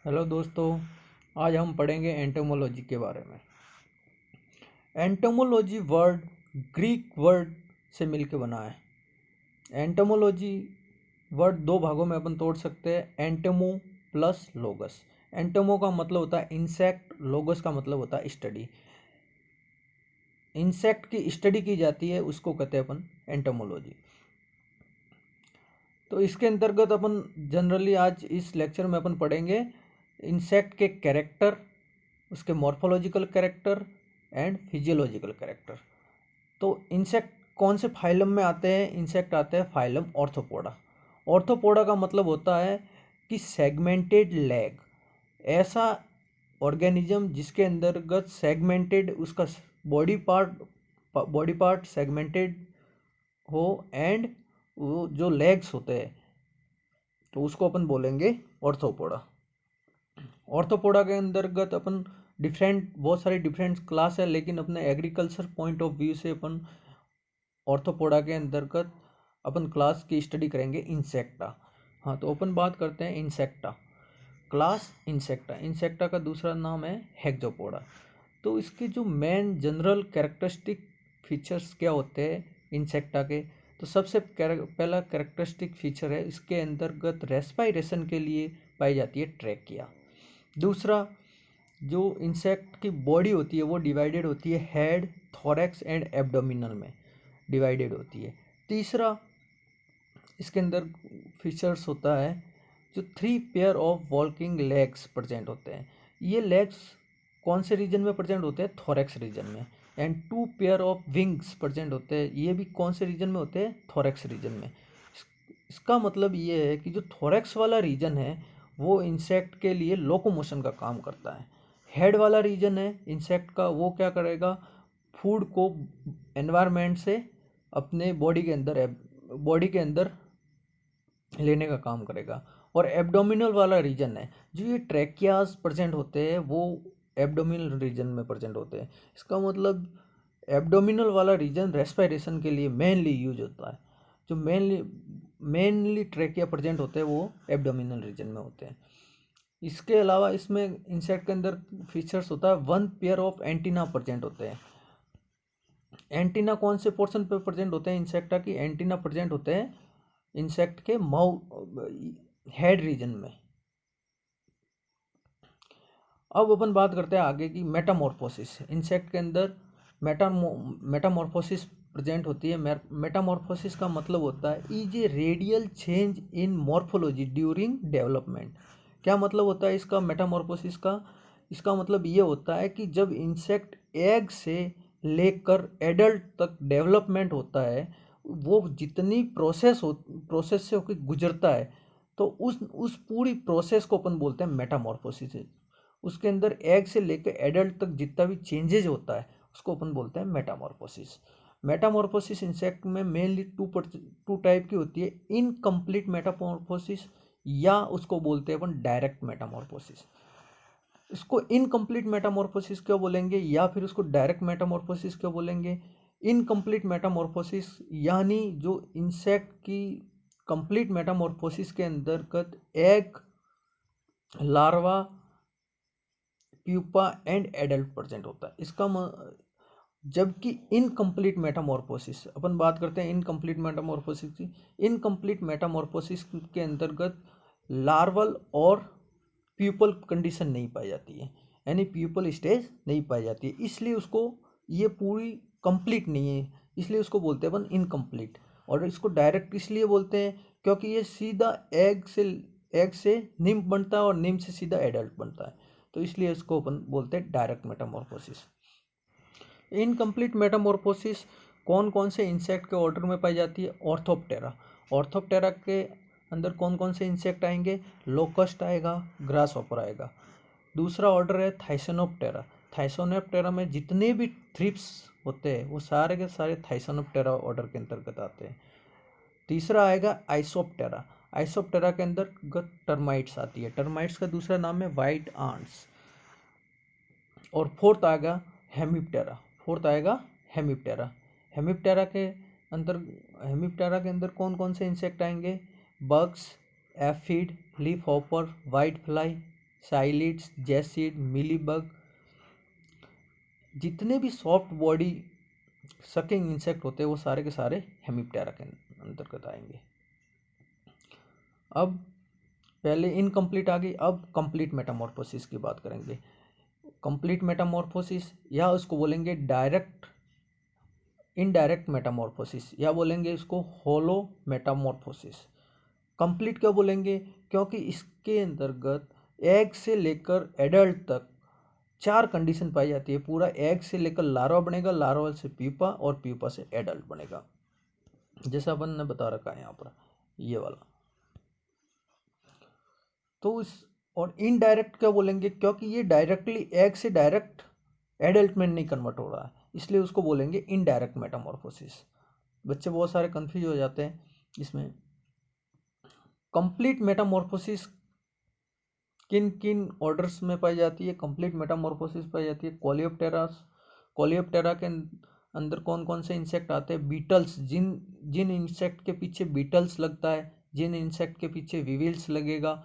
Hello दोस्तों, आज हम पढ़ेंगे एंटोमोलॉजी के बारे में। एंटोमोलॉजी वर्ड ग्रीक वर्ड से मिलकर बना है। एंटोमोलॉजी वर्ड दो भागों में अपन तोड़ सकते हैं, एंटोमो प्लस लोगस। एंटोमो का मतलब होता है इंसेक्ट, लोगस का मतलब होता है स्टडी। इंसेक्ट की स्टडी की जाती है, उसको कहते हैं अपन एंटोमोलॉजी। तो इसके अंतर्गत अपन जनरली आज इस लेक्चर में अपन पढ़ेंगे इंसेक्ट के कैरेक्टर, उसके morphological character and physiological character. तो इंसेक्ट कौन से फाइलम में आते हैं? इंसेक्ट आते हैं फाइलम ऑर्थोपोडा। ऑर्थोपोडा का मतलब होता है कि सेगमेंटेड लेग, ऐसा ऑर्गेनिज्म जिसके अंतर्गत सेगमेंटेड उसका बॉडी पार्ट सेगमेंटेड हो एंड वो जो लेग्स होते हैं तो उसको अपन बोलेंगे ऑर्थोपोडा। ऑर्थोपोडा के अंतर्गत अपन बहुत सारी डिफरेंट क्लास है, लेकिन अपने एग्रीकल्चर पॉइंट ऑफ व्यू से अपन ऑर्थोपोडा के अंतर्गत अपन क्लास की स्टडी करेंगे इंसेक्टा। हाँ, तो अपन बात करते हैं इंसेक्टा क्लास। इंसेक्टा का दूसरा नाम है हेक्सोपोडा। तो इसके जो मेन जनरल कैरेक्टरिस्टिक फीचर्स क्या होते हैं इंसेक्टा के? तो सबसे पहला कैरेक्टरिस्टिक फीचर है, इसके अंतर्गत रेस्पायरेशन के लिए पाई जाती है ट्रैकिया। दूसरा, जो इंसेक्ट की बॉडी होती है वो डिवाइडेड होती है हेड, थोरैक्स एंड एब्डोमिनल में डिवाइडेड होती है। तीसरा, इसके अंदर फीचर्स होता है जो 3 pair of walking legs present होते हैं। ये लेग्स कौन से रीजन में प्रेजेंट होते हैं? थोरैक्स रीजन में। And 2 pair of wings present होते हैं, ये भी कौन से रीजन में होते हैं? थोरैक्स रीजन में। इसका मतलब ये है कि जो थोरैक्स वाला रीजन है वो इंसेक्ट के लिए लोकोमोशन का काम करता है। हेड वाला रीजन है इंसेक्ट का, वो क्या करेगा? फूड को एनवायरनमेंट से अपने बॉडी के अंदर लेने का काम करेगा। और एब्डोमिनल वाला रीजन है, जो ये ट्रैकियाज प्रेजेंट होते हैं वो एब्डोमिनल रीजन में प्रेजेंट होते हैं। इसका मतलब एब्डोमिनल वाला रीजन रेस्पिरेशन के लिए मेनली यूज होता है। जो मेनली ट्रैकिया प्रेजेंट होते हैं वो एब्डोमिनल रीजन में होते हैं। इसके अलावा इसमें इंसेक्ट के अंदर फीचर्स होता है 1 पेयर ऑफ एंटीना प्रेजेंट होते हैं। एंटीना कौन से पोर्शन पे प्रेजेंट होते हैं इंसेक्टा की? एंटीना प्रेजेंट होते हैं इंसेक्ट के हेड रीजन में। अब अपन बात करते हैं आगे की मेटामॉर्फोसिस। इंसेक्ट के अंदर मेटामॉर्फोसिस प्रेजेंट होती है। मेटामॉर्फोसिस का मतलब होता है is a radial change in morphology during development. क्या मतलब होता है इसका मेटामॉर्फोसिस का? इसका मतलब ये होता है कि जब इंसेक्ट एग से लेकर एडल्ट तक डेवलपमेंट होता है, वो जितनी प्रोसेस से होकर गुजरता है, तो उस पूरी प्रोसेस को अपन बोलते हैं मेटामॉर्फोसिस। उसके अंदर एग से लेकर एडल्ट तक जितना भी चेंजेज होता है उसको अपन बोलते हैं मेटामॉर्फोसिस। मेटामॉर्फोसिस इंसेक्ट में मेनली टू टाइप की होती है, इनकम्प्लीट मेटामॉर्फोसिस या उसको बोलते हैं अपन डायरेक्ट मेटामॉर्फोसिस। इसको इनकम्प्लीट मेटामॉर्फोसिस क्यों बोलेंगे या फिर उसको डायरेक्ट मेटामॉर्फोसिस क्यों बोलेंगे? इनकम्प्लीट मेटामॉर्फोसिस यानी जो इंसेक्ट की कंप्लीट मेटामॉर्फोसिस के अंतर्गत egg, larva, pupa and adult present होता है। जबकि इनकम्प्लीट मेटामॉर्फोसिस अपन बात करते हैं इनकम्प्लीट मेटामॉर्फोसिस की। इनकम्प्लीट मेटामॉर्फोसिस के अंतर्गत लार्वल और प्यूपल कंडीशन नहीं पाई जाती है, यानी प्यूपल स्टेज नहीं पाई जाती है, इसलिए उसको ये पूरी कंप्लीट नहीं है, इसलिए उसको बोलते हैं अपन इनकम्प्लीट। और इसको डायरेक्ट इसलिए बोलते हैं क्योंकि ये सीधा एग से निम्फ बनता है और निम्फ से सीधा एडल्ट बनता है, तो इसलिए इसको अपन बोलते हैं डायरेक्ट मेटामॉर्फोसिस। इनकम्प्लीट मेटामॉर्फोसिस कौन कौन से इंसेक्ट के ऑर्डर में पाई जाती है? ऑर्थोप्टेरा। ऑर्थोप्टेरा के अंदर कौन कौन से इंसेक्ट आएंगे? लोकस्ट आएगा, ग्रास हॉपर आएगा। दूसरा ऑर्डर है थाइसोनोप्टेरा। थाइसोनोप्टेरा में जितने भी थ्रिप्स होते हैं वो सारे के सारे थाइसोनोप्टेरा ऑर्डर के अंतर्गत आते हैं। तीसरा आएगा आइसोप्टेरा। आइसोप्टेरा के अंतर्गत टर्माइट्स आती है। टर्माइट्स का दूसरा नाम है वाइट आंट्स। और फोर्थ आएगा हेमिप्टेरा। हेमिप्टेरा के अंदर कौन कौन से इंसेक्ट आएंगे? Bugs, aphid, leaf hopper, white fly psyllids, jassid, mealybug, जितने भी सॉफ्ट बॉडी सकिंग इंसेक्ट होते हैं वो सारे के सारे हेमिप्टेरा के अंतर्गत आएंगे। अब पहले इनकम्प्लीट आ गई, अब कंप्लीट मेटामॉर्फोसिस की बात करेंगे। कंप्लीट मेटामॉर्फोसिस या उसको बोलेंगे डायरेक्ट इनडायरेक्ट मेटामॉर्फोसिस, या बोलेंगे इसको होलो मेटामॉर्फोसिस। कंप्लीट क्यों बोलेंगे? क्योंकि इसके अंतर्गत एग से लेकर एडल्ट तक 4 कंडीशन पाई जाती है। पूरा एग से लेकर लार्वा बनेगा, लार्वा से प्यूपा और प्यूपा से एडल्ट बनेगा, जैसा अपन ने बता रखा है यहाँ पर ये वाला। तो इस और इनडायरेक्ट क्या बोलेंगे? क्योंकि ये डायरेक्टली एग से डायरेक्ट एडल्ट में नहीं कन्वर्ट हो रहा है, इसलिए उसको बोलेंगे इनडायरेक्ट मेटामॉर्फोसिस। बच्चे बहुत सारे कंफ्यूज हो जाते हैं इसमें। कंप्लीट मेटामॉर्फोसिस किन किन ऑर्डर्स में पाई जाती है? कंप्लीट मेटामॉर्फोसिस पाई जाती है कोलियोप्टेरास। कोलियोप्टेरा के अंदर कौन कौन से इंसेक्ट आते हैं? बीटल्स, जिन जिन इंसेक्ट के पीछे बीटल्स लगता है, जिन इंसेक्ट के पीछे विविल्स लगेगा।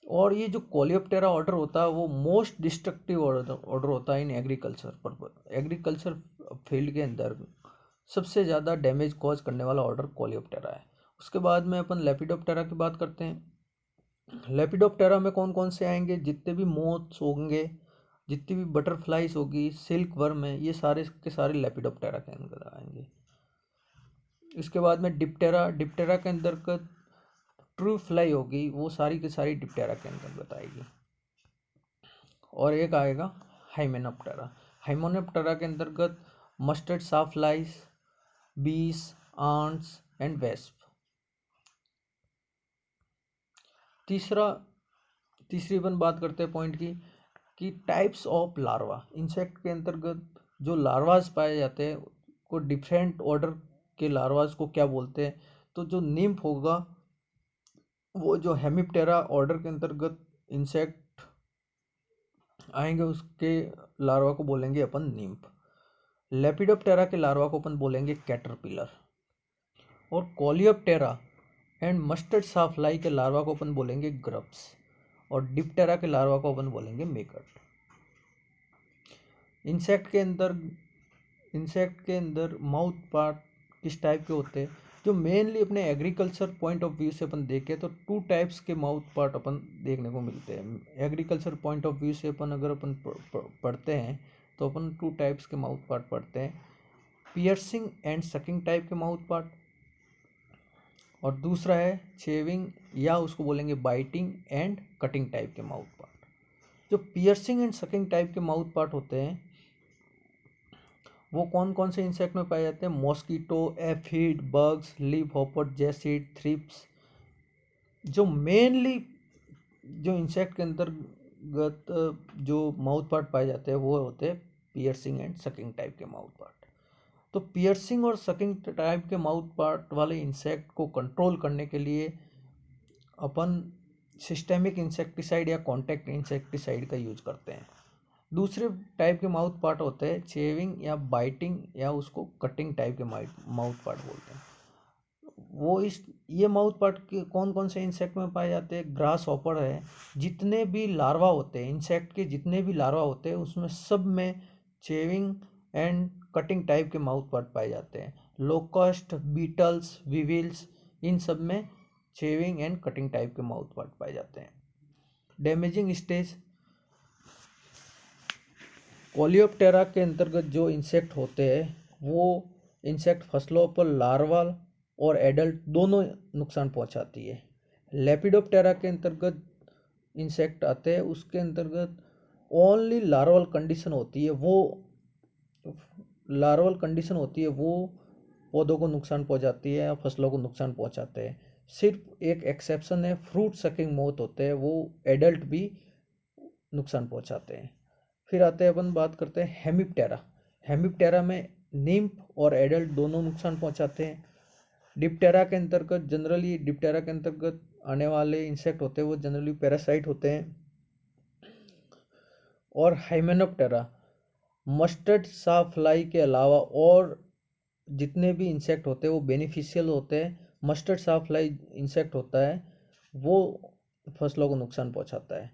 और ये जो कोलियोप्टेरा ऑर्डर होता है वो मोस्ट डिस्ट्रक्टिव ऑर्डर होता है इन एग्रीकल्चर पर। एग्रीकल्चर फील्ड के अंदर सबसे ज़्यादा डैमेज कॉज करने वाला ऑर्डर कोलियोप्टेरा है। उसके बाद में अपन लेपिडोप्टेरा की बात करते हैं। लेपिडोप्टेरा में कौन कौन से आएंगे? जितने भी मोथ्स होंगे, जितनी भी बटरफ्लाइज होगी, सिल्क वर्म है, ये सारे के सारे लेपिडोप्टेरा के अंदर आएंगे। इसके बाद में डिप्टेरा, डिप्टेरा के अंतर्गत ट्रू फ्लाई होगी, वो सारी की सारी डिप्टेरा के अंतर्गत आएगी। और एक आएगा हाइमेनोप्टेरा। हाइमेनोप्टेरा के अंतर्गत मस्टर्ड साफ्लाइज, बीस, आंट्स एंड वेस्प। तीसरी अपन बात करते हैं पॉइंट की कि टाइप्स ऑफ लार्वा। इंसेक्ट के अंतर्गत जो लार्वाज पाए जाते हैं को डिफरेंट ऑर्डर के लार्वाज को क्या बोलते हैं? तो जो निम्फ होगा वो जो हेमिप्टेरा ऑर्डर के अंतर्गत इंसेक्ट आएंगे उसके लार्वा को बोलेंगे अपन निम्फ। लेपिडोप्टेरा के लार्वा को अपन बोलेंगे कैटरपिलर। और कोलियोप्टेरा एंड मस्टर्ड साफ्लाई के लार्वा को अपन बोलेंगे ग्रब्स। और डिप्टेरा के लार्वा को अपन बोलेंगे मेकट। इंसेक्ट के अंदर माउथ पार्ट किस टाइप के होते हैं? जो मेनली अपने एग्रीकल्चर पॉइंट ऑफ व्यू से अपन देखें तो 2 टाइप्स के माउथ पार्ट अपन देखने को मिलते हैं। एग्रीकल्चर पॉइंट ऑफ व्यू से अपन अगर अपन पढ़ते हैं तो अपन 2 टाइप्स के माउथ पार्ट पढ़ते हैं, पियर्सिंग एंड सकिंग टाइप के माउथ पार्ट, और दूसरा है चेविंग या उसको बोलेंगे बाइटिंग एंड कटिंग टाइप के माउथ पार्ट। जो पियर्सिंग एंड सकिंग टाइप के माउथ पार्ट होते हैं वो कौन कौन से इंसेक्ट में पाए जाते हैं? Mosquito, aphid, bugs, leaf hopper, jassid, thrips. जो मेनली जो इंसेक्ट के अंतर्गत जो माउथ पार्ट पाए जाते हैं वो होते हैं पियर्सिंग एंड सकिंग टाइप के माउथ पार्ट। तो पियर्सिंग और सकिंग टाइप के माउथ पार्ट वाले इंसेक्ट को कंट्रोल करने के लिए अपन सिस्टेमिक इंसेक्टिसाइड या कॉन्टैक्ट इंसेक्टिसाइड का यूज करते हैं। दूसरे टाइप के माउथ पार्ट होते हैं चेविंग या बाइटिंग या उसको कटिंग टाइप के माउथ पार्ट बोलते हैं। वो ये माउथ पार्ट के कौन कौन से इंसेक्ट में पाए जाते हैं? ग्रास हॉपर है, जितने भी लार्वा होते हैं इंसेक्ट के, जितने भी लार्वा होते हैं उसमें सब में चेविंग एंड कटिंग टाइप के माउथ पार्ट पाए जाते हैं। लोकस्ट, बीटल्स, विविल्स, इन सब में चेविंग एंड कटिंग टाइप के माउथ पार्ट पाए जाते हैं। डैमेजिंग स्टेज, कोलियोप्टेरा के अंतर्गत जो इंसेक्ट होते हैं वो इंसेक्ट फसलों पर लार्वाल और एडल्ट दोनों नुकसान पहुंचाती है। लेपिडोप्टेरा के अंतर्गत इंसेक्ट आते हैं उसके अंतर्गत ओनली लार्वल कंडीशन होती है, वो पौधों को नुकसान पहुंचाती है या फसलों को नुकसान पहुंचाते हैं। सिर्फ एक एक्सेप्शन है, फ्रूट सकिंग मोथ होते हैं, वो एडल्ट भी नुकसान पहुंचाते हैं। फिर आते हैं अपन बात करते हैं हेमिप्टेरा। हेमिप्टेरा में निम्फ और एडल्ट दोनों नुकसान पहुंचाते हैं। डिप्टेरा के अंतर्गत आने वाले इंसेक्ट होते हैं वो जनरली पैरासाइट होते हैं। और हाइमेनोप्टेरा मस्टर्ड साफ्लाई के अलावा और जितने भी इंसेक्ट होते हैं वो बेनिफिशियल होते हैं। मस्टर्ड साफ्लाई इंसेक्ट होता है वो फसलों को नुकसान पहुंचाता है।